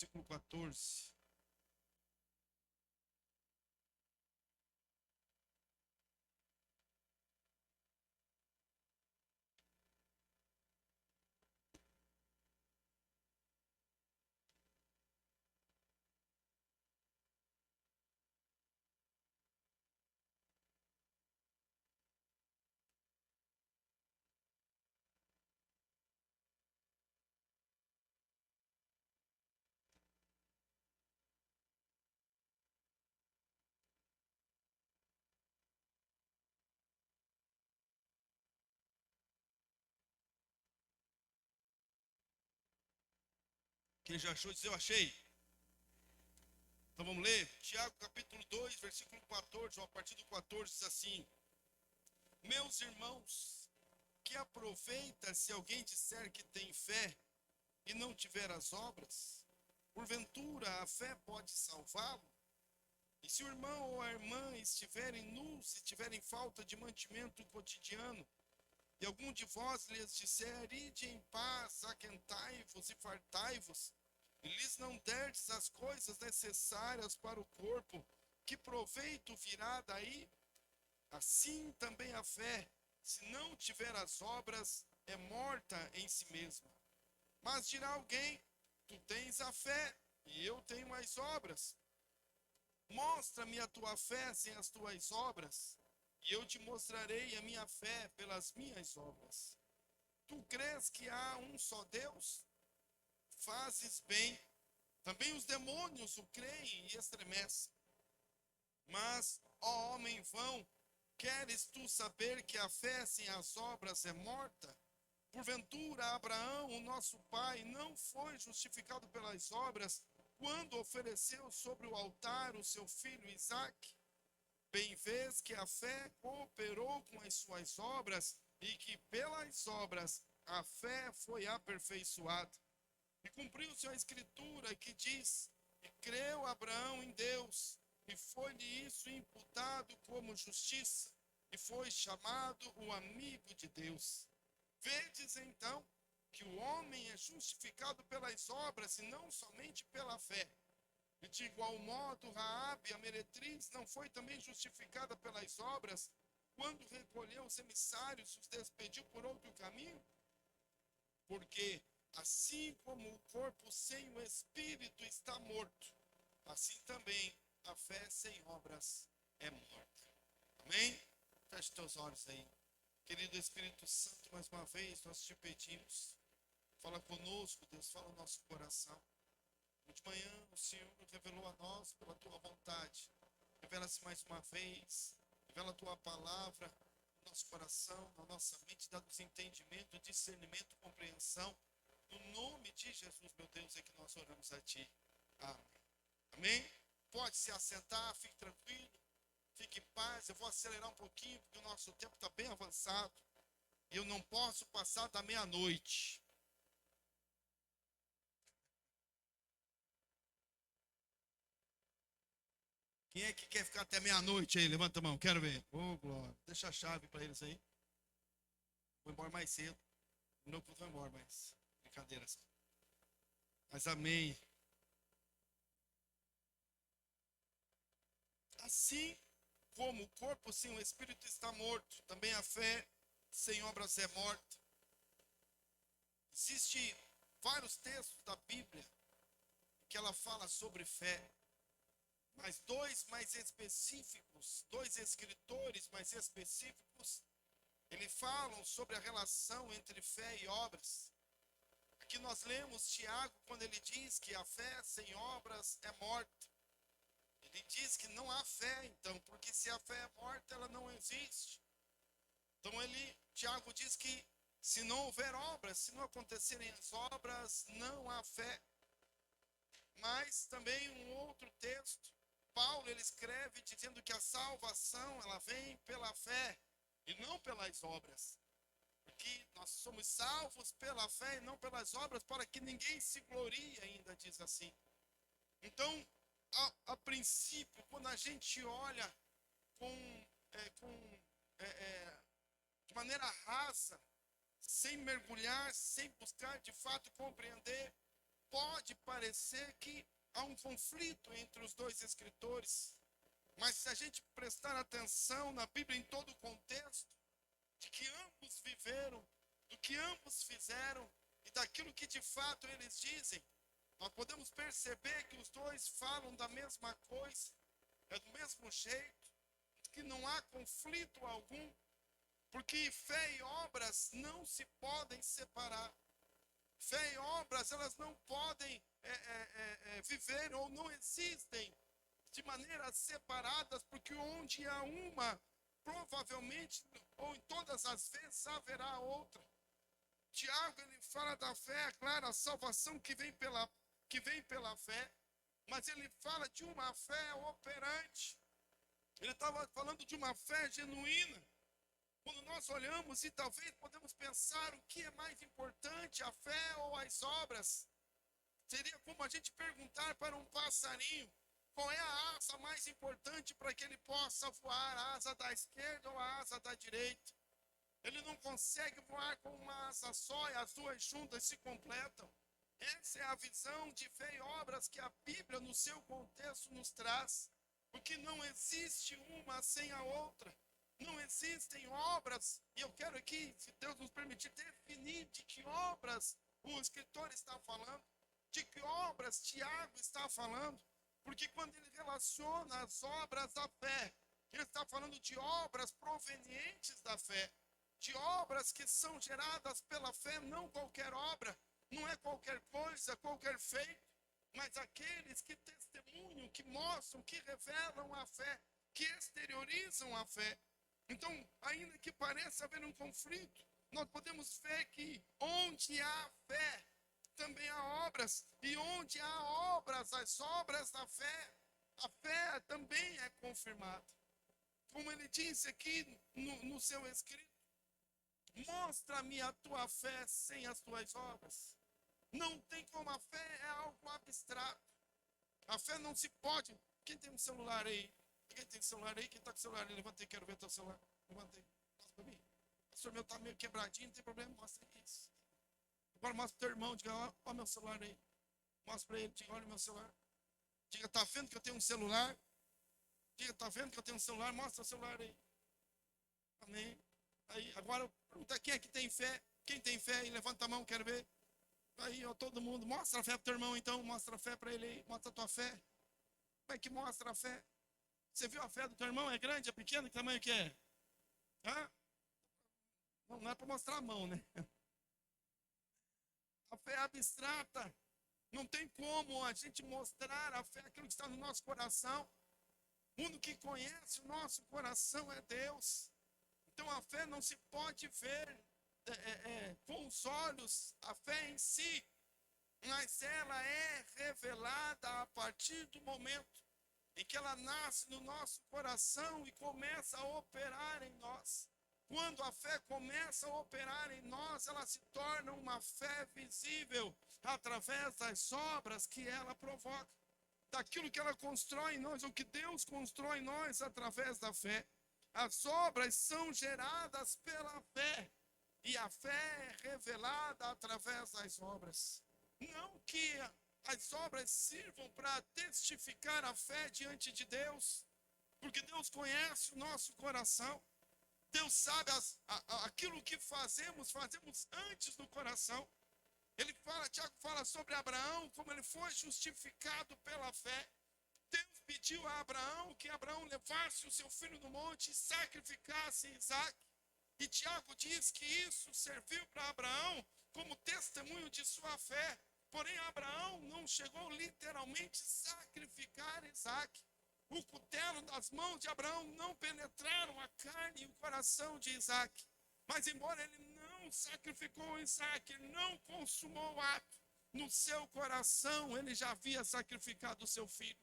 versículo 14. Quem já achou, diz eu achei. Então vamos ler. Tiago capítulo 2, versículo 14, ou a partir do 14 diz assim: Meus irmãos, que aproveita se alguém disser que tem fé e não tiver as obras? Porventura a fé pode salvá-lo? E se o irmão ou a irmã estiverem nus e tiverem falta de mantimento cotidiano, e algum de vós lhes disser, ide em paz, aquentai-vos e fartai-vos, e lhes não derdes as coisas necessárias para o corpo, que proveito virá daí? Assim também a fé, se não tiver as obras, é morta em si mesma. Mas dirá alguém, tu tens a fé, e eu tenho as obras. Mostra-me a tua fé sem as tuas obras, e eu te mostrarei a minha fé pelas minhas obras. Tu crês que há um só Deus? Fazes bem. Também os demônios o creem e estremecem. Mas, ó homem vão, queres tu saber que a fé sem as obras é morta? Porventura, Abraão, o nosso pai, não foi justificado pelas obras quando ofereceu sobre o altar o seu filho Isaque? Bem vês que a fé cooperou com as suas obras e que pelas obras a fé foi aperfeiçoada. E cumpriu-se a escritura que diz: E creu Abraão em Deus, e foi-lhe isso imputado como justiça, e foi chamado o amigo de Deus. Vedes então que o homem é justificado pelas obras e não somente pela fé. E de igual modo, Raabe, a meretriz, não foi também justificada pelas obras, quando recolheu os emissários e os despediu por outro caminho? Porque, assim como o corpo sem o espírito está morto, assim também a fé sem obras é morta. Amém? Feche teus olhos aí. Querido Espírito Santo, mais uma vez nós te pedimos, fala conosco, Deus, fala o nosso coração. De manhã o Senhor revelou a nós pela tua vontade. Revela-se mais uma vez, revela a tua palavra no nosso coração, na nossa mente, dá-nos entendimento, discernimento, compreensão. No nome de Jesus, meu Deus, é que nós oramos a ti. Amém. Amém? Pode se assentar, fique tranquilo, fique em paz. Eu vou acelerar um pouquinho, porque o nosso tempo está bem avançado. E eu não posso passar da meia-noite. Quem é que quer ficar até meia-noite aí? Levanta a mão, quero ver. Ô, glória. Deixa a chave para eles aí. Vou embora mais cedo. O meu culto vai embora, mas brincadeira só. Mas amém. Assim como o corpo sem o espírito está morto, também a fé sem obras é morta. Existem vários textos da Bíblia que ela fala sobre fé, mas dois mais específicos, dois escritores mais específicos, eles falam sobre a relação entre fé e obras. Aqui nós lemos Tiago quando ele diz que a fé sem obras é morta. Ele diz que não há fé, então, porque se a fé é morta, ela não existe. Então Tiago diz que se não houver obras, se não acontecerem as obras, não há fé. Mas também um outro texto, Paulo ele escreve dizendo que a salvação ela vem pela fé e não pelas obras. Porque nós somos salvos pela fé e não pelas obras, para que ninguém se glorie, ainda diz assim. Então, a princípio, quando a gente olha de maneira rasa, sem mergulhar, sem buscar de fato compreender, pode parecer que há um conflito entre os dois escritores, mas se a gente prestar atenção na Bíblia em todo o contexto, de que ambos viveram, do que ambos fizeram e daquilo que de fato eles dizem, nós podemos perceber que os dois falam da mesma coisa, é do mesmo jeito, que não há conflito algum, porque fé e obras não se podem separar. Fé e obras, elas não podem viver ou não existem de maneiras separadas, porque onde há uma, provavelmente, ou em todas as vezes, haverá outra. Tiago, ele fala da fé, é claro, a salvação que vem pela fé, mas ele fala de uma fé operante. Ele estava falando de uma fé genuína. Quando nós olhamos e talvez podemos pensar o que é mais importante, a fé ou as obras, seria como a gente perguntar para um passarinho qual é a asa mais importante para que ele possa voar, a asa da esquerda ou a asa da direita. Ele não consegue voar com uma asa só e as duas juntas se completam. Essa é a visão de fé e obras que a Bíblia, no seu contexto, nos traz. Porque não existe uma sem a outra. Não existem obras, e eu quero aqui, se Deus nos permitir, definir de que obras o escritor está falando, de que obras Tiago está falando, porque quando ele relaciona as obras da fé, ele está falando de obras provenientes da fé, de obras que são geradas pela fé, não qualquer obra, não é qualquer coisa, qualquer feito, mas aqueles que testemunham, que mostram, que revelam a fé, que exteriorizam a fé. Então, ainda que pareça haver um conflito, nós podemos ver que onde há fé, também há obras. E onde há obras, as obras da fé, a fé também é confirmada. Como ele disse aqui no seu escrito, mostra-me a tua fé sem as tuas obras. Não tem como, a fé é algo abstrato. A fé não se pode... Quem tem um celular aí? Quem tem celular aí? Quem está com o celular aí? Levantei, quero ver teu celular. Levantei. Mostra para mim. O senhor meu está meio quebradinho, não tem problema, mostra isso. Agora mostra pro teu irmão, diga, ó meu celular aí. Mostra para ele, diga, olha o meu celular. Diga, tá vendo que eu tenho um celular? Diga, tá vendo que eu tenho um celular? Mostra o celular aí. Amém. Aí, agora, pergunta quem é que tem fé? Quem tem fé aí? Levanta a mão, quero ver. Aí, ó, todo mundo. Mostra a fé pro teu irmão, então. Mostra a fé para ele aí. Mostra a tua fé. Como é que mostra a fé? Você viu a fé do teu irmão? É grande, é pequena? Que tamanho que é? Hã? Não é para mostrar a mão, né? A fé é abstrata. Não tem como a gente mostrar a fé, aquilo que está no nosso coração. O único que conhece o nosso coração é Deus. Então a fé não se pode ver com os olhos, a fé em si, mas ela é revelada a partir do momento em que ela nasce no nosso coração e começa a operar em nós. Quando a fé começa a operar em nós, ela se torna uma fé visível através das obras que ela provoca, daquilo que ela constrói em nós, o que Deus constrói em nós através da fé. As obras são geradas pela fé, e a fé é revelada através das obras. Não que as obras sirvam para testificar a fé diante de Deus, porque Deus conhece o nosso coração. Deus sabe aquilo que fazemos antes do coração. Tiago fala sobre Abraão, como ele foi justificado pela fé. Deus pediu a Abraão que Abraão levasse o seu filho no monte e sacrificasse Isaac. E Tiago diz que isso serviu para Abraão como testemunho de sua fé. Porém, Abraão não chegou literalmente a sacrificar Isaac. O cutelo das mãos de Abraão não penetraram a carne e o coração de Isaac. Mas embora ele não sacrificou Isaac, ele não consumou o ato, no seu coração ele já havia sacrificado o seu filho.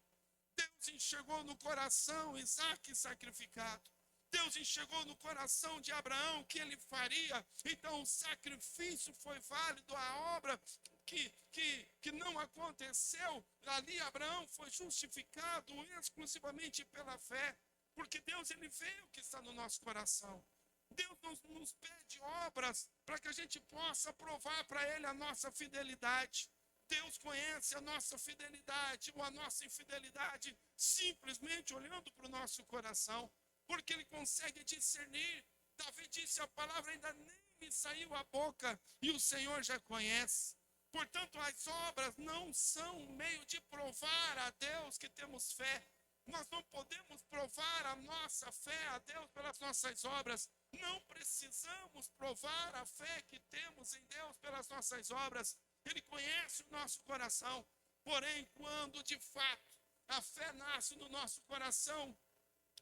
Deus enxergou no coração Isaac sacrificado. Deus enxergou no coração de Abraão que ele faria. Então o sacrifício foi válido, a obra que não aconteceu, ali Abraão foi justificado exclusivamente pela fé, porque Deus ele vê o que está no nosso coração. Deus nos pede obras para que a gente possa provar para ele a nossa fidelidade. Deus conhece a nossa fidelidade ou a nossa infidelidade simplesmente olhando para o nosso coração, porque Ele consegue discernir. Davi disse: a palavra ainda nem me saiu a boca e o Senhor já conhece. Portanto, as obras não são um meio de provar a Deus que temos fé. Nós não podemos provar a nossa fé a Deus pelas nossas obras. Não precisamos provar a fé que temos em Deus pelas nossas obras. Ele conhece o nosso coração. Porém, quando de fato a fé nasce no nosso coração,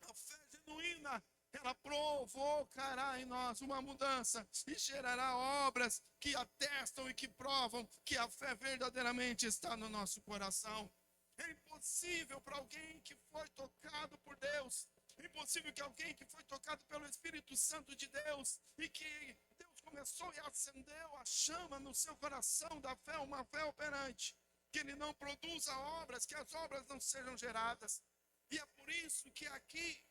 a fé genuína, ela provocará em nós uma mudança e gerará obras que atestam e que provam que a fé verdadeiramente está no nosso coração. É impossível para alguém que foi tocado por Deus, é impossível que alguém que foi tocado pelo Espírito Santo de Deus e que Deus começou e acendeu a chama no seu coração da fé, uma fé operante, que ele não produza obras, que as obras não sejam geradas. E é por isso que aqui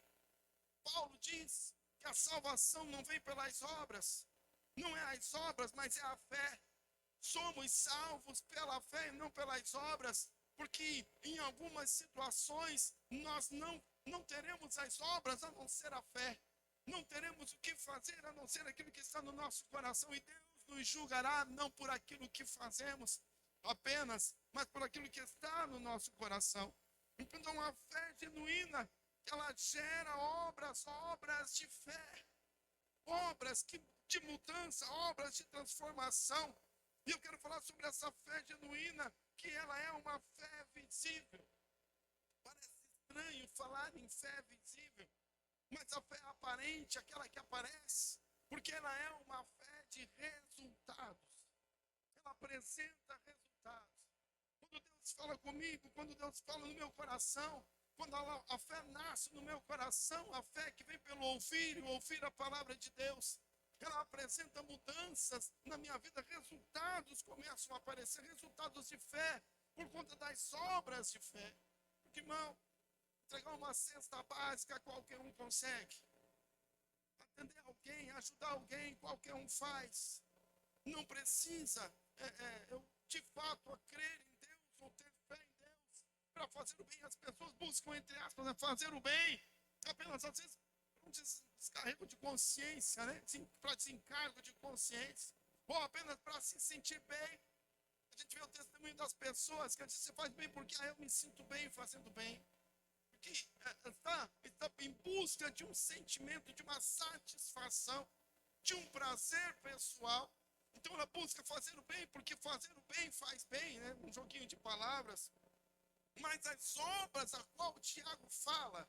Paulo diz que a salvação não vem pelas obras, não é as obras, mas é a fé. Somos salvos pela fé e não pelas obras, porque em algumas situações nós não teremos as obras a não ser a fé. Não teremos o que fazer a não ser aquilo que está no nosso coração, e Deus nos julgará não por aquilo que fazemos apenas, mas por aquilo que está no nosso coração. Então a fé genuína, ela gera obras de fé, obras de mudança, obras de transformação. E eu quero falar sobre essa fé genuína, que ela é uma fé visível. Parece estranho falar em fé visível, mas a fé aparente, aquela que aparece, porque ela é uma fé de resultados. Ela apresenta resultados. Quando Deus fala comigo, quando Deus fala no meu coração, quando a fé nasce no meu coração, a fé que vem pelo ouvir a palavra de Deus, ela apresenta mudanças na minha vida, resultados começam a aparecer, resultados de fé, por conta das obras de fé. Porque, irmão, entregar uma cesta básica qualquer um consegue. Atender alguém, ajudar alguém, qualquer um faz. Não precisa, eu de fato, a crer em Deus ou ter fé em Deus para fazer o bem. As pessoas buscam, entre aspas, fazer o bem, apenas às vezes um descarrego de consciência, né? Para desencargo de consciência, ou apenas para se sentir bem. A gente vê o testemunho das pessoas que às vezes você faz bem porque eu me sinto bem fazendo bem. Porque está em busca de um sentimento, de uma satisfação, de um prazer pessoal. Então ela busca fazer o bem, porque fazer o bem faz bem, né? Um joguinho de palavras. Mas as obras a qual o Tiago fala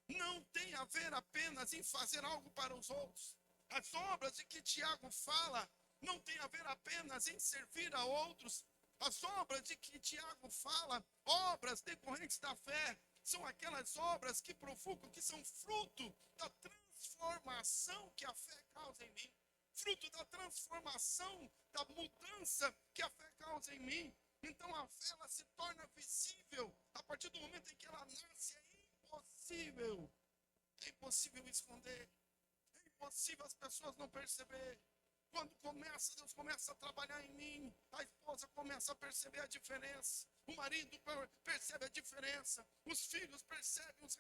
não tem a ver apenas em fazer algo para os outros. As obras de que Tiago fala não tem a ver apenas em servir a outros. As obras de que Tiago fala, obras decorrentes da fé, são aquelas obras que provocam, que são fruto da transformação que a fé causa em mim. Fruto da transformação, da mudança que a fé causa em mim. Então a fé, ela se torna visível a partir do momento em que ela nasce. É impossível esconder, é impossível as pessoas não perceber. Quando Deus começa a trabalhar em mim, a esposa começa a perceber a diferença, o marido percebe a diferença, os filhos percebem os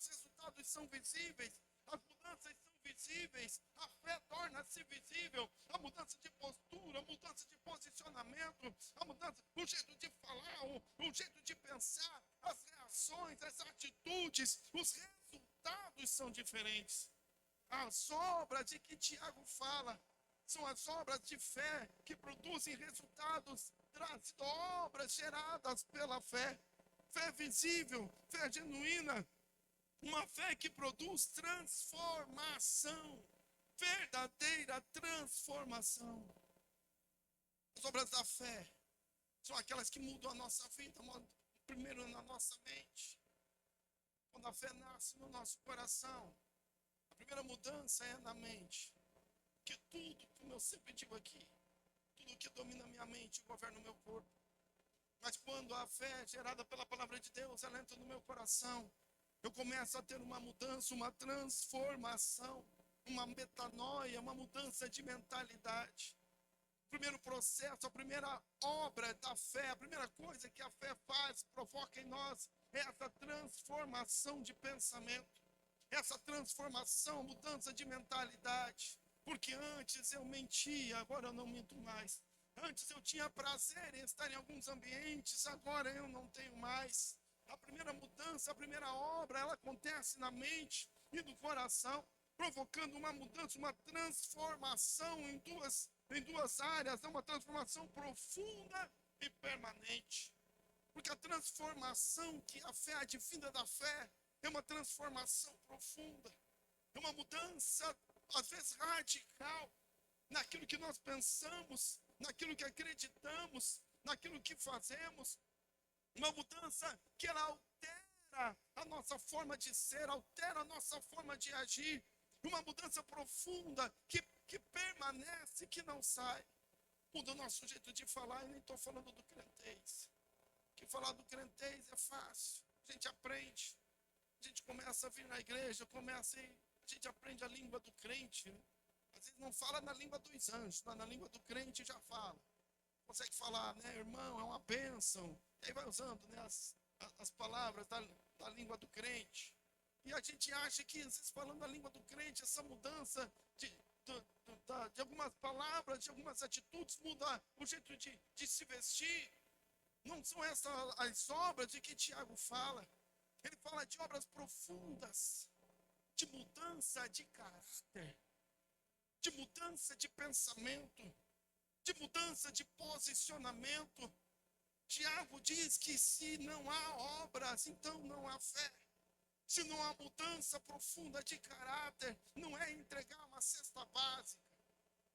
resultados são visíveis, as mudanças são visíveis, a fé torna-se visível, a mudança de postura, a mudança de posicionamento, a mudança, o jeito de falar, o jeito de pensar, as reações, as atitudes, os resultados são diferentes. As obras de que Tiago fala são as obras de fé que produzem resultados, obras geradas pela fé. Fé visível, fé genuína, uma fé que produz transformação, verdadeira transformação. As obras da fé são aquelas que mudam a nossa vida, primeiro na nossa mente. Quando a fé nasce no nosso coração, a primeira mudança é na mente. Que tudo, como eu sempre digo aqui, tudo que domina a minha mente governa o meu corpo. Mas quando a fé é gerada pela palavra de Deus, ela entra no meu coração, eu começo a ter uma mudança, uma transformação, uma metanoia, uma mudança de mentalidade. O primeiro processo, a primeira obra da fé, a primeira coisa que a fé faz, provoca em nós, é essa transformação de pensamento, essa transformação, mudança de mentalidade. Porque antes eu mentia, agora eu não minto mais. Antes eu tinha prazer em estar em alguns ambientes, agora eu não tenho mais. A primeira mudança, a primeira obra, ela acontece na mente e no coração, provocando uma mudança, uma transformação em duas áreas, uma transformação profunda e permanente. Porque a transformação que a fé advinda da fé é uma transformação profunda, é uma mudança, às vezes radical, naquilo que nós pensamos, naquilo que acreditamos, naquilo que fazemos. Uma mudança que ela altera a nossa forma de ser, altera a nossa forma de agir. Uma mudança profunda que permanece, que não sai. Muda o nosso jeito de falar, e nem estou falando do crentez. Que falar do crentez é fácil. A gente aprende. A gente começa a vir na igreja, a gente aprende a língua do crente. Né? Às vezes não fala na língua dos anjos, mas na língua do crente já fala. Consegue falar, né, irmão, é uma bênção. E aí vai usando, né, as palavras da língua do crente. E a gente acha que, às vezes, falando a língua do crente, essa mudança de algumas palavras, de algumas atitudes, muda o jeito de se vestir. Não são essas as obras de que Tiago fala. Ele fala de obras profundas, de mudança de caráter, de mudança de pensamento, de mudança de posicionamento. Tiago diz que se não há obras, então não há fé. Se não há mudança profunda de caráter, não é entregar uma cesta básica.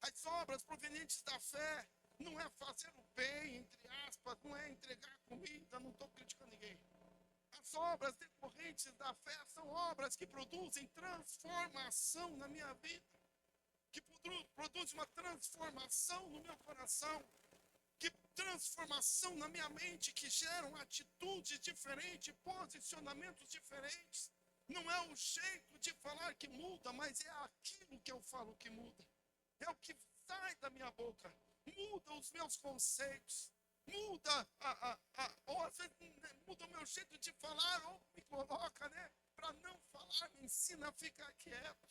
As obras provenientes da fé não é fazer o bem, entre aspas, não é entregar comida, não estou criticando ninguém. As obras decorrentes da fé são obras que produzem transformação na minha vida, que produzem uma transformação no meu coração, que transformação na minha mente, que geram atitudes diferentes, posicionamentos diferentes. Não é o jeito de falar que muda, mas é aquilo que eu falo que muda. É o que sai da minha boca. Muda os meus conceitos. Muda, ou às vezes muda o meu jeito de falar, ou me coloca, né? Para não falar, me ensina a ficar quieto.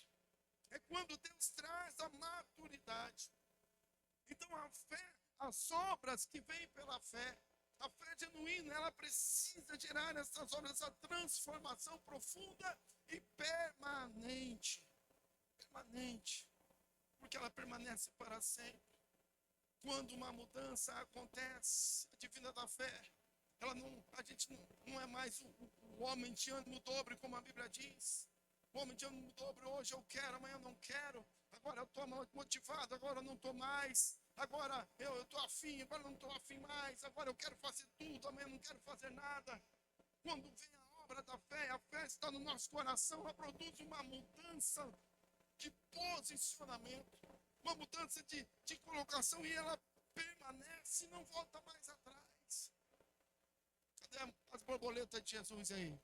É quando Deus traz a maturidade. Então a fé, as obras que vêm pela fé, a fé genuína, ela precisa gerar essas obras, essa transformação profunda e permanente. Permanente. Porque ela permanece para sempre. Quando uma mudança acontece, a divina da fé, a gente não é mais o homem de ânimo dobre, como a Bíblia diz. O homem de ânimo dobre, hoje eu quero, amanhã eu não quero. Agora eu estou motivado, agora eu não estou mais. Agora eu estou afim, agora eu não estou afim mais. Agora eu quero fazer tudo, amanhã eu não quero fazer nada. Quando vem a obra da fé, a fé está no nosso coração, ela produz uma mudança de posicionamento, uma mudança de colocação, e ela permanece e não volta mais atrás. Cadê as borboletas de Jesus aí?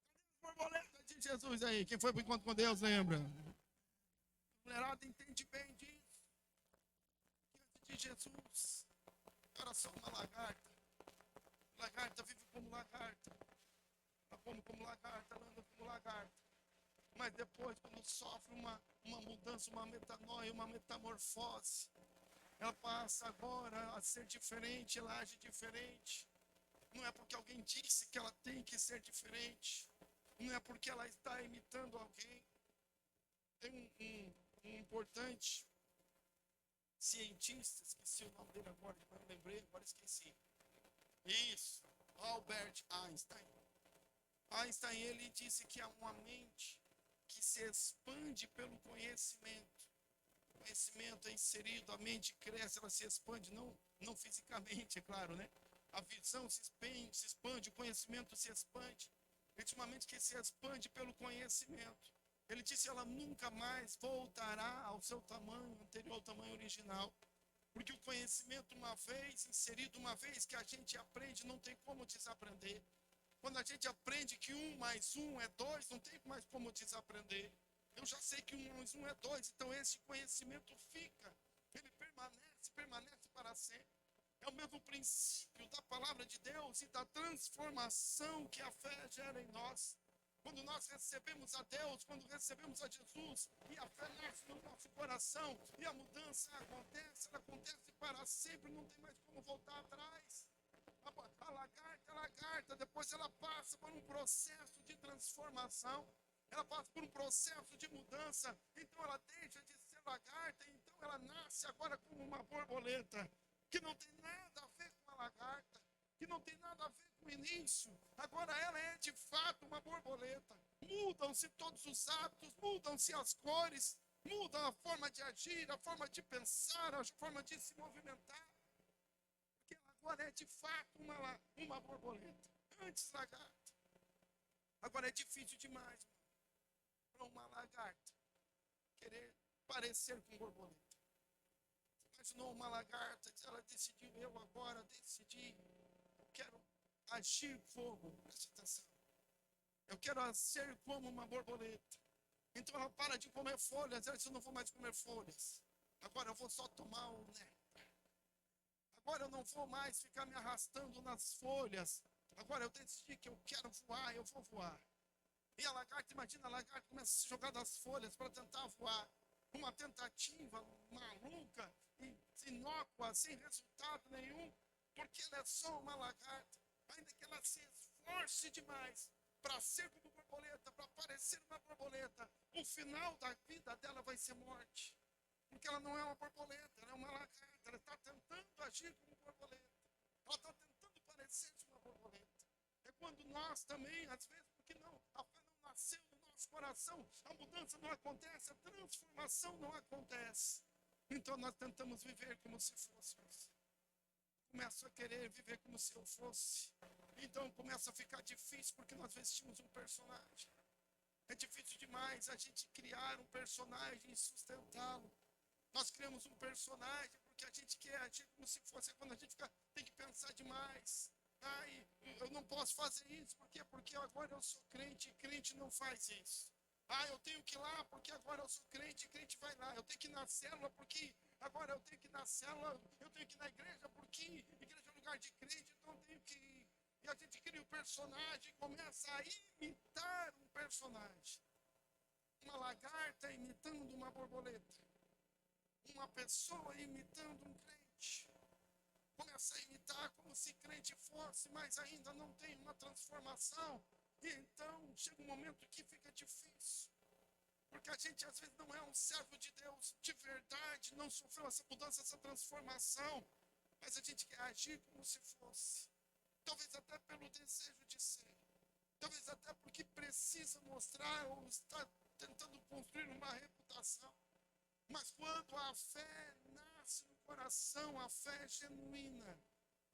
Cadê as borboletas de Jesus aí? Quem foi para o encontro com Deus, lembra? A mulherada entende bem disso. Diante de Jesus, era só uma lagarta. Lagarta vive como lagarta. Ela come como lagarta, ela anda como lagarta. Mas depois, quando sofre uma mudança, uma metanoia, uma metamorfose, ela passa agora a ser diferente, ela age diferente. Não é porque alguém disse que ela tem que ser diferente. Não é porque ela está imitando alguém. Tem um importante cientista, esqueci o nome dele agora, não lembrei, agora esqueci. Isso, Albert Einstein. Einstein, ele disse que há uma mente que se expande pelo conhecimento. O conhecimento é inserido, a mente cresce, ela se expande, não fisicamente, é claro, né? A visão se expande, o conhecimento se expande. Ele disse uma mente que se expande pelo conhecimento. Ele disse, ela nunca mais voltará ao seu tamanho anterior, ao tamanho original. Porque o conhecimento, uma vez inserido, uma vez que a gente aprende, não tem como desaprender. Quando a gente aprende que 1 mais 1 é 2, não tem mais como desaprender. Eu já sei que 1 mais 1 é 2, então esse conhecimento fica. permanece para sempre. É o mesmo princípio da palavra de Deus e da transformação que a fé gera em nós. Quando nós recebemos a Deus, quando recebemos a Jesus, e a fé nasce no nosso coração, e a mudança acontece, ela acontece para sempre, não tem mais como voltar atrás. A lagarta, depois ela passa por um processo de transformação, ela passa por um processo de mudança, então ela deixa de ser lagarta, então ela nasce agora como uma borboleta, que não tem nada a ver com a lagarta, que não tem nada a ver com o início, agora ela é de fato uma borboleta. Mudam-se todos os hábitos, mudam-se as cores, mudam a forma de agir, a forma de pensar, a forma de se movimentar, porque ela agora é de fato uma borboleta, antes lagarta. Agora é difícil demais para uma lagarta querer parecer com borboleta. Imaginou uma lagarta, ela decidiu, eu agora decidi, eu quero agir como, presta atenção, eu quero ser como uma borboleta. Então ela para de comer folhas, ela diz, eu não vou mais comer folhas, agora eu vou só tomar o néctar. Agora eu não vou mais ficar me arrastando nas folhas, agora eu decidi que eu quero voar, eu vou voar. E a lagarta, imagina, a lagarta começa a se jogar das folhas para tentar voar. Uma tentativa maluca, inócua, sem resultado nenhum, porque ela é só uma lagarta. Ainda que ela se esforce demais para ser como borboleta, para parecer uma borboleta, o final da vida dela vai ser morte. Porque ela não é uma borboleta, ela é uma lagarta, ela está tentando agir como borboleta. Ela está tentando parecer uma borboleta. É quando nós também, às vezes, porque não, a fé não nasceu no nosso coração, a mudança não acontece, a transformação não acontece. Então nós tentamos viver como se fôssemos. Começo a querer viver como se eu fosse. Então começa a ficar difícil porque nós vestimos um personagem. É difícil demais a gente criar um personagem e sustentá-lo. Nós criamos um personagem porque a gente quer agir como se fosse. Quando a gente tem que pensar demais. Ai, eu não posso fazer isso, por quê? Porque agora eu sou crente, e crente não faz isso. Ah, eu tenho que ir lá, porque agora eu sou crente, e crente vai lá. Eu tenho que ir na célula, porque agora eu tenho que ir na célula. Eu tenho que ir na igreja, porque igreja é lugar de crente, então eu tenho que ir. E a gente cria um personagem, começa a imitar um personagem. Uma lagarta imitando uma borboleta. Uma pessoa imitando um crente. Começa a imitar como se crente fosse, mas ainda não tem uma transformação. E então chega um momento que fica difícil. Porque a gente às vezes não é um servo de Deus de verdade, não sofreu essa mudança, essa transformação. Mas a gente quer agir como se fosse. Talvez até pelo desejo de ser. Talvez até porque precisa mostrar ou está tentando construir uma reputação. Mas quando a fé nasce no coração, a fé genuína,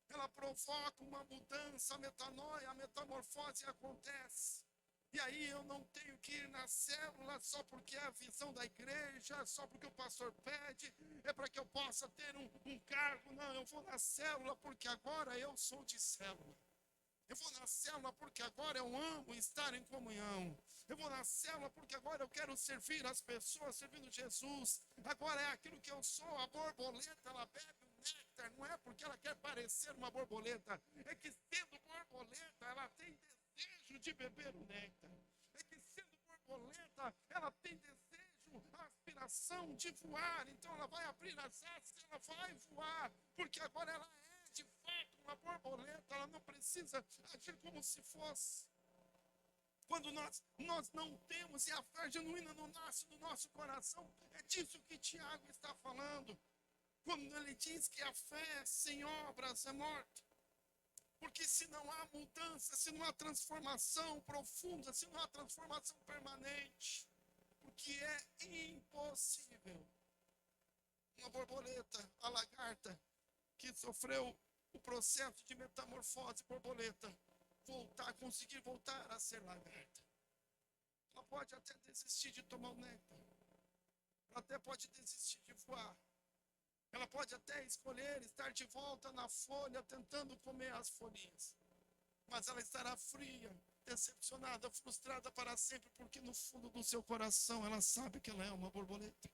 ela provoca uma mudança, a metanoia, a metamorfose acontece. E aí eu não tenho que ir na célula só porque é a visão da igreja, só porque o pastor pede, é para que eu possa ter um cargo. Não, eu vou na célula porque agora eu sou de célula. Eu vou na célula porque agora eu amo estar em comunhão. Eu vou na célula porque agora eu quero servir as pessoas, servindo Jesus. Agora é aquilo que eu sou, a borboleta, ela bebe o néctar. Não é porque ela quer parecer uma borboleta. É que sendo borboleta, ela tem desejo de beber o néctar. É que sendo borboleta, ela tem desejo, a aspiração de voar. Então ela vai abrir as asas, ela vai voar. Porque agora ela é de fato uma borboleta, ela não precisa agir como se fosse. Quando nós não temos e a fé genuína não nasce no nosso coração, é disso que Tiago está falando. Quando ele diz que a fé sem obras é morta. Porque se não há mudança, se não há transformação profunda, se não há transformação permanente, porque é impossível uma borboleta, a lagarta, que sofreu o processo de metamorfose borboleta, conseguir voltar a ser lagarta. Ela pode até desistir de tomar o néctar. Ela até pode desistir de voar. Ela pode até escolher estar de volta na folha, tentando comer as folhinhas. Mas ela estará fria, decepcionada, frustrada para sempre, porque no fundo do seu coração ela sabe que ela é uma borboleta.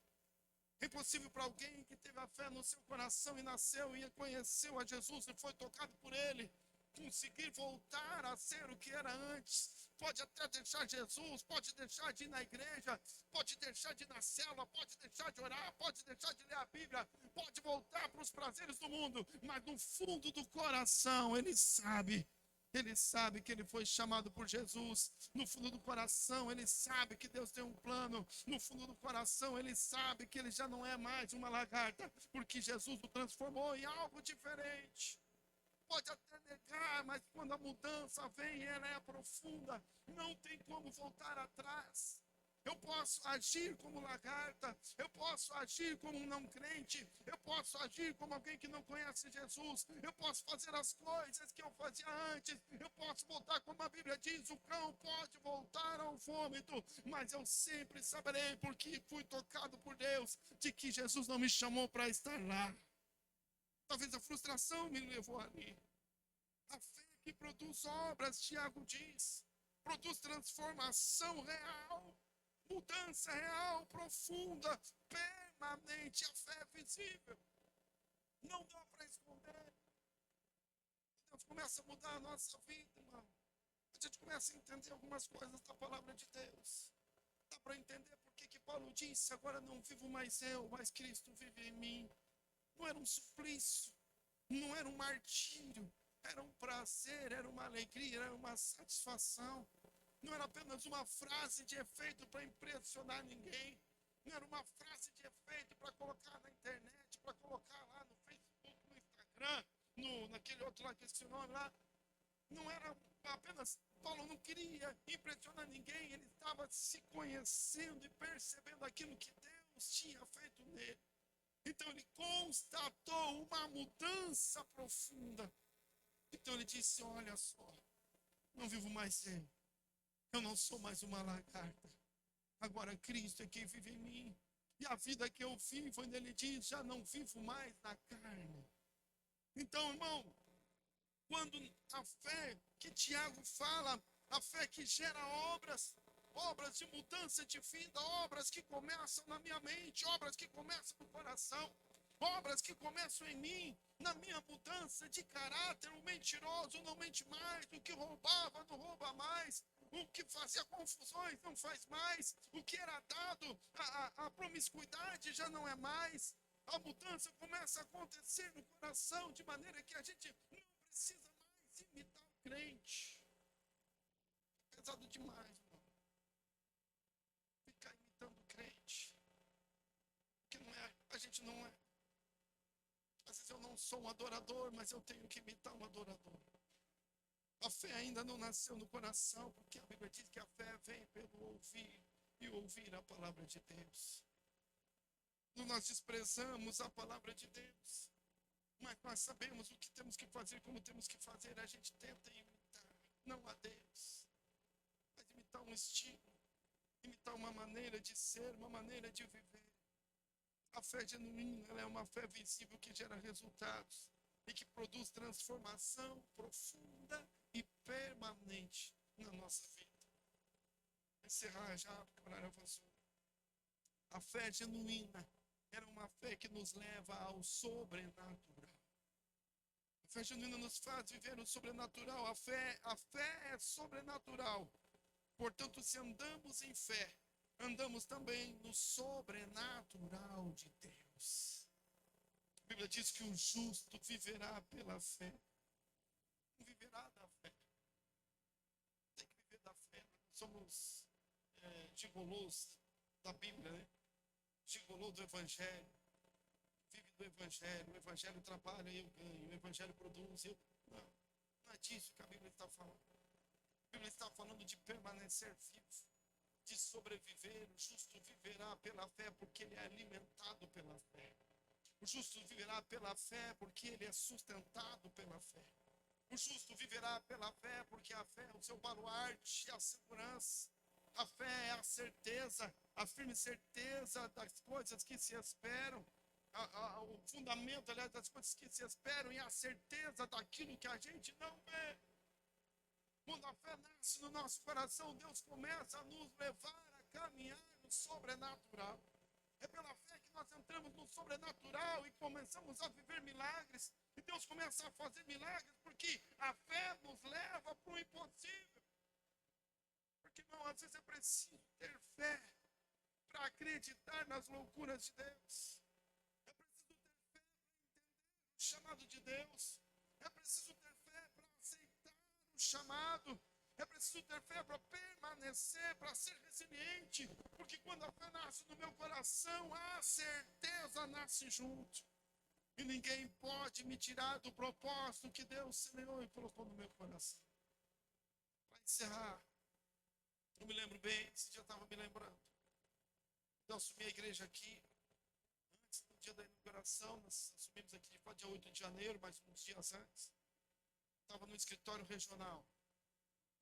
É impossível para alguém que teve a fé no seu coração e nasceu e conheceu a Jesus e foi tocado por ele, conseguir voltar a ser o que era antes. Pode até deixar Jesus, pode deixar de ir na igreja, pode deixar de ir na célula, pode deixar de orar, pode deixar de ler a Bíblia, pode voltar para os prazeres do mundo, mas no fundo do coração ele sabe que ele foi chamado por Jesus. No fundo do coração, ele sabe que Deus tem um plano. No fundo do coração, ele sabe que ele já não é mais uma lagarta, porque Jesus o transformou em algo diferente. Pode até negar, mas quando a mudança vem, ela é profunda. Não tem como voltar atrás. Eu posso agir como lagarta, eu posso agir como um não crente, eu posso agir como alguém que não conhece Jesus, eu posso fazer as coisas que eu fazia antes, eu posso voltar como a Bíblia diz, o cão pode voltar ao vômito, mas eu sempre saberei, porque fui tocado por Deus, de que Jesus não me chamou para estar lá. Talvez a frustração me levou ali. A fé que produz obras, Tiago diz, produz transformação real, mudança real, profunda, permanente. A fé é visível. Não dá para esconder. Deus começa a mudar a nossa vida, irmão. A gente começa a entender algumas coisas da palavra de Deus. Dá para entender por que Paulo disse, agora não vivo mais eu, mas Cristo vive em mim. Não era um suplício, não era um martírio, era um prazer, era uma alegria, era uma satisfação. Não era apenas uma frase de efeito para impressionar ninguém. Não era uma frase de efeito para colocar na internet, para colocar lá no Facebook, no Instagram, naquele outro lá que eu esqueci o nome lá. Não era apenas, Paulo não queria impressionar ninguém, ele estava se conhecendo e percebendo aquilo que Deus tinha feito nele. Então ele constatou uma mudança profunda. Então ele disse, olha só, não vivo mais eu não sou mais uma lagarta. Agora Cristo é quem vive em mim. E a vida que eu vivo, ainda ele diz, já não vivo mais na carne. Então, irmão, quando a fé que Tiago fala, a fé que gera obras de mudança de vida, obras que começam na minha mente, obras que começam no coração, obras que começam em mim, na minha mudança de caráter, o mentiroso não mente mais, o que roubava não rouba mais, o que fazia confusões não faz mais, o que era dado, a promiscuidade já não é mais. A mudança começa a acontecer no coração, de maneira que a gente não precisa mais imitar o crente. É pesado demais, irmão. Ficar imitando o crente. Que não é, a gente não é. Às vezes eu não sou um adorador, mas eu tenho que imitar um adorador. A fé ainda não nasceu no coração, porque a Bíblia diz que a fé vem pelo ouvir e ouvir a palavra de Deus. Nós desprezamos a palavra de Deus, mas nós sabemos o que temos que fazer, como temos que fazer. A gente tenta imitar, não a Deus, mas imitar um estilo, imitar uma maneira de ser, uma maneira de viver. A fé genuína, ela é uma fé visível que gera resultados e que produz transformação profunda e permanente na nossa vida. Encerrar já, porque o horário avançou. A fé genuína era uma fé que nos leva ao sobrenatural. A fé genuína nos faz viver o sobrenatural. A fé é sobrenatural. Portanto, se andamos em fé, andamos também no sobrenatural de Deus. A Bíblia diz que o justo viverá pela fé. Não viverá da fé. Tem que viver da fé. Somos gigolôs da Bíblia, né? Gigolô do Evangelho. Vive do Evangelho. O Evangelho trabalha e eu ganho. O Evangelho produz e eu... Não é disso que a Bíblia está falando. A Bíblia está falando de permanecer vivo, de sobreviver. O justo viverá pela fé porque ele é alimentado pela fé. O justo viverá pela fé porque ele é sustentado pela fé. O justo viverá pela fé porque a fé é o seu baluarte, a segurança. A fé é a certeza, a firme certeza das coisas que se esperam. O fundamento, aliás, das coisas que se esperam e a certeza daquilo que a gente não vê. Quando a fé nasce no nosso coração, Deus começa a nos levar a caminhar no sobrenatural. É pela fé que nós entramos no sobrenatural e começamos a viver milagres. E Deus começa a fazer milagres porque a fé nos leva para o impossível. Porque, irmão, às vezes é preciso ter fé para acreditar nas loucuras de Deus. É preciso ter fé para entender o chamado de Deus. É preciso ter fé para aceitar o chamado. É preciso ter fé para permanecer, para ser resiliente. Porque quando a fé nasce no meu coração, a certeza nasce junto. E ninguém pode me tirar do propósito que Deus semeou e colocou no meu coração. Para encerrar, eu me lembro bem, esse dia eu estava me lembrando. Eu assumi a igreja aqui, antes do dia da inauguração, nós assumimos aqui de dia 8 de janeiro, mas uns dias antes. Estava no escritório regional.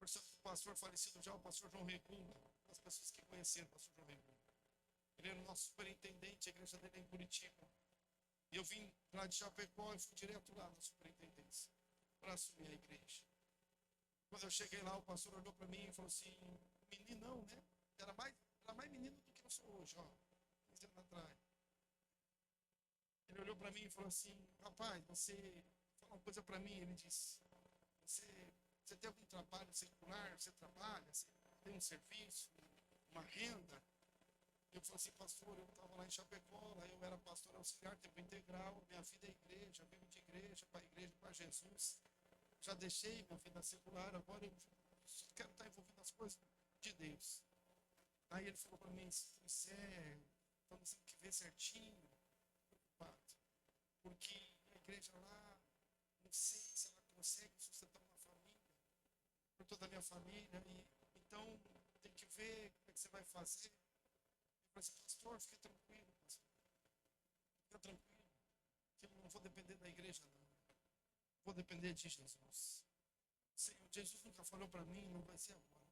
O pastor falecido já, o pastor João Regunda, as pessoas que conheceram o pastor João Regunda. Ele era o nosso superintendente, a igreja dele é em Curitiba. E eu vim lá de Chapecó e fui direto lá na superintendência, para assumir a igreja. Quando eu cheguei lá, o pastor olhou para mim e falou assim, meninão, né? Era mais menino do que eu sou hoje, ó, 15 anos atrás. Ele olhou para mim e falou assim, rapaz, você fala uma coisa para mim, ele disse, você tem algum trabalho secular, você trabalha, você tem um serviço, uma renda? Eu falei assim, pastor, eu estava lá em Chapecó, lá eu era pastor auxiliar, tempo integral, minha vida é igreja, vivo de igreja, para Jesus. Já deixei minha vida secular, agora eu quero estar envolvido nas coisas de Deus. Aí ele falou para mim, você vamos ter que ver certinho, preocupado, porque a igreja lá, não sei se ela consegue sustentar uma família, por toda a minha família, e então tem que ver como é que você vai fazer. Eu falei assim, pastor, fique tranquilo, pastor. Fica tranquilo, que eu não vou depender da igreja, não. Vou depender de Jesus. Senhor, Jesus nunca falou para mim, não vai ser agora.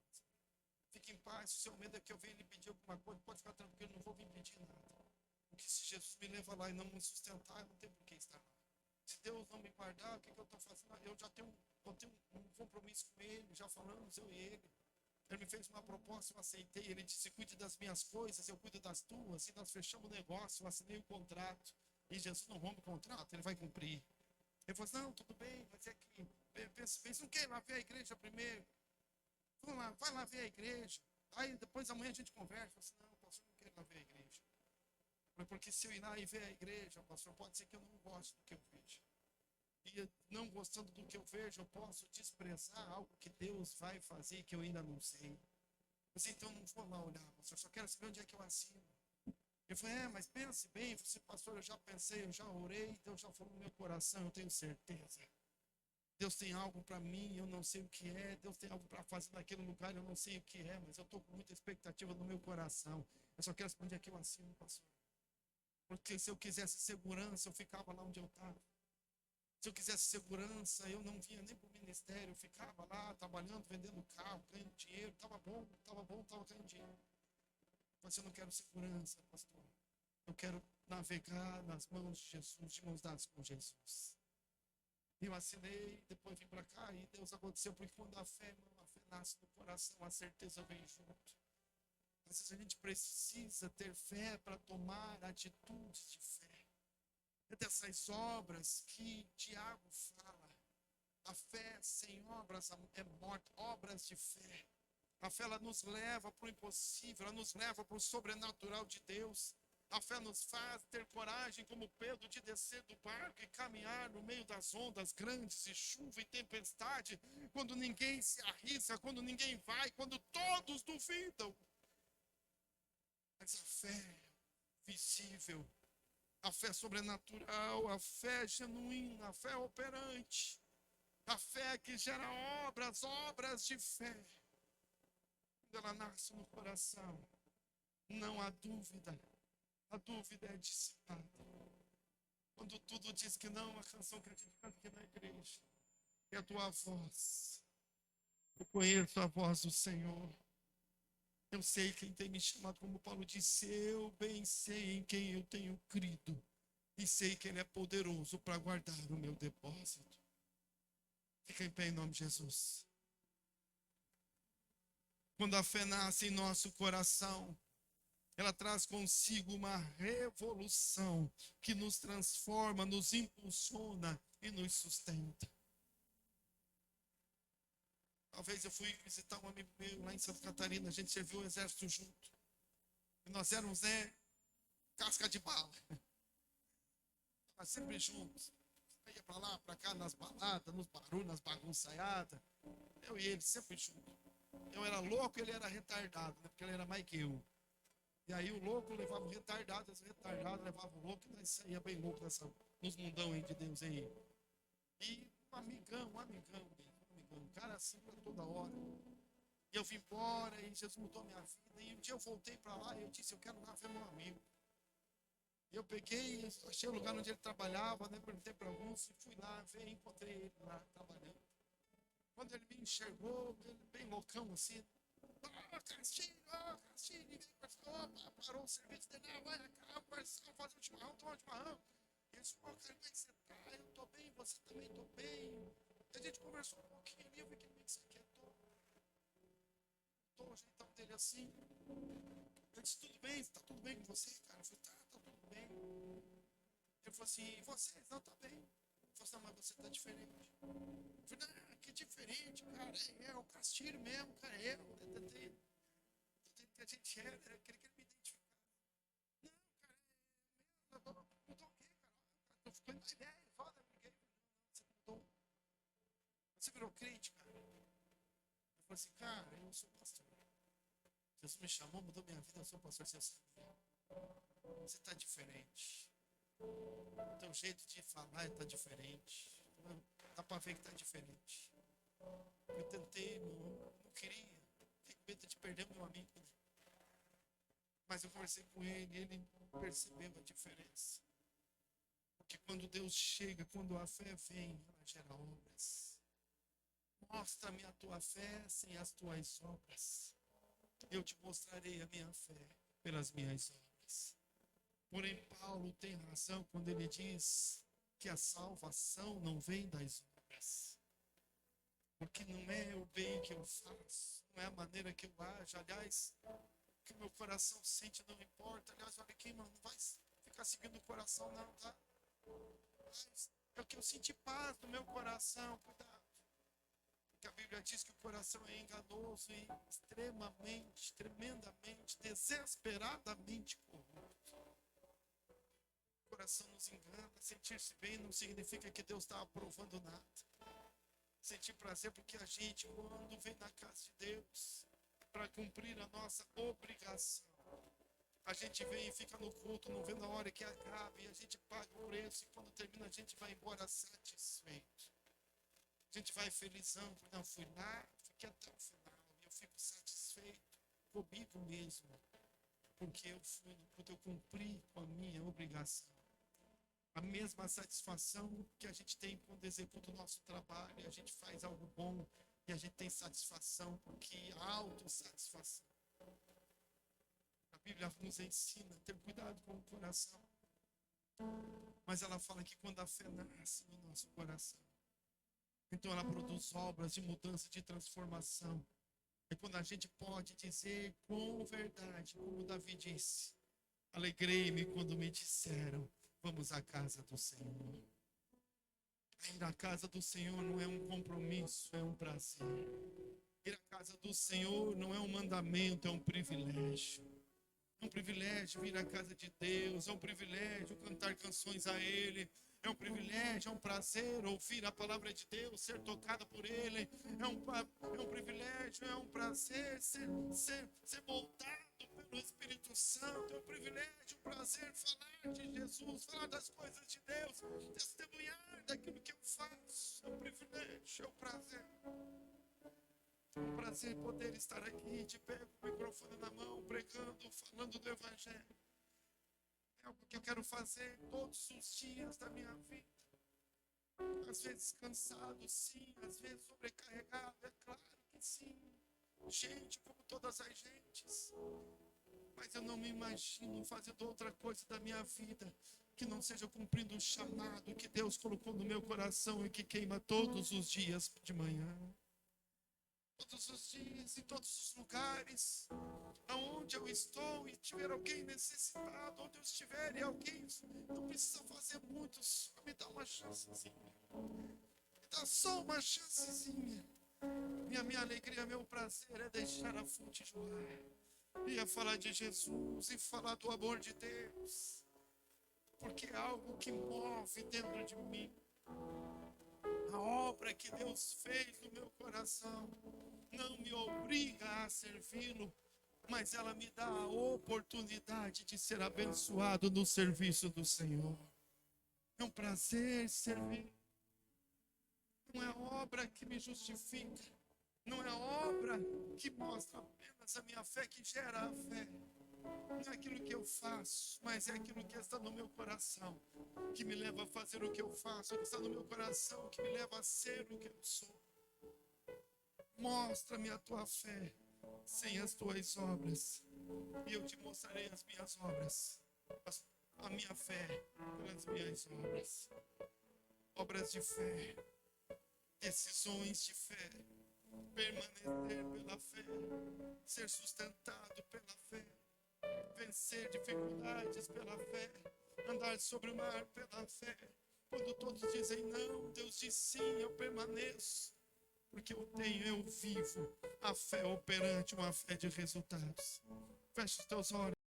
Fique em paz, se o seu medo é que eu venha lhe pedir alguma coisa, pode ficar tranquilo, não vou vir pedir nada. Porque se Jesus me leva lá e não me sustentar, eu não tenho por que estar lá. Se Deus não me guardar, o que eu estou fazendo? Eu já tenho um compromisso com Ele, já falamos, eu e Ele. Ele me fez uma proposta, eu aceitei. Ele disse, cuide das minhas coisas, eu cuido das tuas. E nós fechamos o negócio, eu assinei o contrato. E Jesus não rompe o contrato, Ele vai cumprir. Ele falou assim, não, tudo bem, mas é que, pensa, não quer ir lá ver a igreja primeiro? Vamos lá, vai lá ver a igreja. Aí depois amanhã a gente conversa. Eu falei assim, não, pastor, não quero ir lá ver a igreja. Porque se eu ir lá e ver a igreja, pastor, pode ser que eu não goste do que eu vejo. E não gostando do que eu vejo, eu posso desprezar algo que Deus vai fazer que eu ainda não sei. Mas então não vou lá olhar, pastor, só quero saber onde é que eu assino. Eu falei, mas pense bem. Eu falei assim, pastor, eu já pensei, eu já orei, Deus já falou no meu coração, eu tenho certeza. Deus tem algo para mim, eu não sei o que é. Deus tem algo para fazer naquele lugar, eu não sei o que é, mas eu estou com muita expectativa no meu coração. Eu só quero saber onde é que eu assino, pastor. Porque se eu quisesse segurança, eu ficava lá onde eu estava. Se eu quisesse segurança, eu não vinha nem para o ministério, eu ficava lá trabalhando, vendendo carro, ganhando dinheiro. Estava bom, estava ganhando dinheiro. Mas eu não quero segurança, pastor. Eu quero navegar nas mãos de Jesus, de mãos dadas com Jesus. Eu assinei, depois vim para cá e Deus aconteceu, porque quando a fé nasce no coração, a certeza vem junto. Às vezes a gente precisa ter fé para tomar atitudes de fé. É dessas obras que Tiago fala. A fé sem obras é morte, obras de fé. A fé ela nos leva para o impossível, ela nos leva para o sobrenatural de Deus. A fé nos faz ter coragem, como Pedro, de descer do barco e caminhar no meio das ondas grandes e chuva e tempestade, quando ninguém se arrisca, quando ninguém vai, quando todos duvidam. Mas a fé visível, a fé sobrenatural, a fé genuína, a fé operante, a fé que gera obras de fé, quando ela nasce no coração, não há dúvida. A dúvida é dissipada. Quando tudo diz que não, a canção que a gente canta aqui na igreja é a tua voz. Eu conheço a voz do Senhor. Eu sei quem tem me chamado, como Paulo disse, eu bem sei em quem eu tenho crido. E sei que Ele é poderoso para guardar o meu depósito. Fica em pé em nome de Jesus. Quando a fé nasce em nosso coração, ela traz consigo uma revolução que nos transforma, nos impulsiona e nos sustenta. Uma vez eu fui visitar um amigo meu lá em Santa Catarina, a gente serviu o exército junto. E nós éramos, casca de bala. Nós sempre juntos. Eu ia pra lá, pra cá, nas baladas, nos barulhos, nas bagunçaiadas. Eu e ele sempre juntos. Eu era louco, ele era retardado, né? Porque ele era mais que eu. E aí o louco levava o retardado, esse retardado levava o louco, e nós saía bem louco nos mundão aí de Deus aí. E um amigão mesmo, um cara assim pra toda hora. E eu vim embora e Jesus mudou minha vida. E um dia eu voltei pra lá e eu disse, eu quero lá ver meu amigo. E eu peguei, achei o lugar onde ele trabalhava, né? Perguntei para alguns e fui lá ver, encontrei ele lá trabalhando. Quando ele me enxergou, ele bem loucão assim, Castilho, ninguém conversou, parou o serviço dele, vai cá, vamos fazer um chimarrão, tomar um chimarrão. E ele disse, cara, como é que você tá? Eu tô bem, você também, tô bem. E a gente conversou um pouquinho ali, eu vi que ele me aquietou. O jeitão dele assim. Eu disse, tudo bem, tá tudo bem com você, cara? Eu falei, tá tudo bem. Ele falou assim, e vocês? Não, tá bem. Eu falei assim, não, mas você tá diferente. Eu falei, não, que diferente, cara. É o Castilho mesmo, cara. Que a gente era, aquele que ele me identificava. Não, cara, mudou o quê, cara? Eu fiquei mais velho, foda, briguei. Você mudou. Você virou crente, cara. Eu falei assim, cara, eu sou pastor. Jesus me chamou, mudou minha vida, eu sou pastor, você sabia. Você tá diferente. O teu jeito de falar tá diferente. Dá pra ver que tá diferente. Eu tentei, não queria. Fiquei com medo de perder meu amigo. Mas eu conversei com ele e ele percebeu a diferença. Porque quando Deus chega, quando a fé vem, ela gera obras. Mostra-me a tua fé sem as tuas obras. Eu te mostrarei a minha fé pelas minhas obras. Porém, Paulo tem razão quando ele diz que a salvação não vem das obras. Porque não é o bem que eu faço, não é a maneira que eu ajo. Aliás, o que o meu coração sente não importa. Aliás, olha aqui, mano, não vai ficar seguindo o coração não, tá? Mas é o que eu senti paz no meu coração, cuidado. Porque a Bíblia diz que o coração é enganoso e extremamente, tremendamente, desesperadamente corrupto. O coração nos engana. Sentir-se bem não significa que Deus está aprovando nada. Sentir prazer porque a gente, quando vem na casa de Deus para cumprir a nossa obrigação, a gente vem e fica no culto, não vê na hora que acabe, e a gente paga o preço, e quando termina a gente vai embora satisfeito. A gente vai felizão, porque não fui lá, fiquei até o final, e eu fico satisfeito comigo mesmo, porque eu cumpri com a minha obrigação. A mesma satisfação que a gente tem quando executa o nosso trabalho, a gente faz algo bom e a gente tem satisfação, porque há autossatisfação. A Bíblia nos ensina a ter cuidado com o coração. Mas ela fala que quando a fé nasce no nosso coração, então ela produz obras de mudança, de transformação. É quando a gente pode dizer com verdade, como Davi disse, alegrei-me quando me disseram, vamos à casa do Senhor. Ir à casa do Senhor não é um compromisso, é um prazer. Ir à casa do Senhor não é um mandamento, é um privilégio. É um privilégio vir à casa de Deus, é um privilégio cantar canções a Ele. É um privilégio, é um prazer ouvir a palavra de Deus, ser tocada por Ele. É um privilégio, é um prazer ser moldado pelo Espírito Santo. É um privilégio, um prazer falar de Jesus, falar das coisas de Deus, testemunhar daquilo que eu faço. É um privilégio, é um prazer. É um prazer poder estar aqui, de pé com o microfone na mão, pregando, falando do Evangelho. É algo que eu quero fazer todos os dias da minha vida. Às vezes cansado, sim. Às vezes sobrecarregado, é claro que sim. Gente como todas as gentes. Mas eu não me imagino fazendo outra coisa da minha vida que não seja cumprindo o chamado que Deus colocou no meu coração e que queima todos os dias de manhã. todos os dias, em todos os lugares, aonde eu estou e tiver alguém necessitado, onde eu estiver e alguém não precisa fazer muito, só me dá uma chancezinha. Me dá só uma chancezinha. E a minha alegria, meu prazer é deixar a fonte jorrar. E a falar de Jesus e falar do amor de Deus. Porque é algo que move dentro de mim. A obra que Deus fez no meu coração não me obriga a servi-lo, mas ela me dá a oportunidade de ser abençoado no serviço do Senhor. É um prazer servir. Não é obra que me justifica, não é obra que mostra apenas a minha fé, que gera a fé. Não é aquilo que eu faço, mas é aquilo que está no meu coração, que me leva a fazer o que eu faço, que está no meu coração, que me leva a ser o que eu sou. Mostra-me a tua fé sem as tuas obras, e eu te mostrarei as minhas obras, a minha fé pelas minhas obras. Obras de fé, decisões de fé, permanecer pela fé, ser sustentado pela fé, vencer dificuldades pela fé, andar sobre o mar pela fé. Quando todos dizem não, Deus diz sim, eu permaneço, porque eu vivo a fé operante, uma fé de resultados. Feche os teus olhos.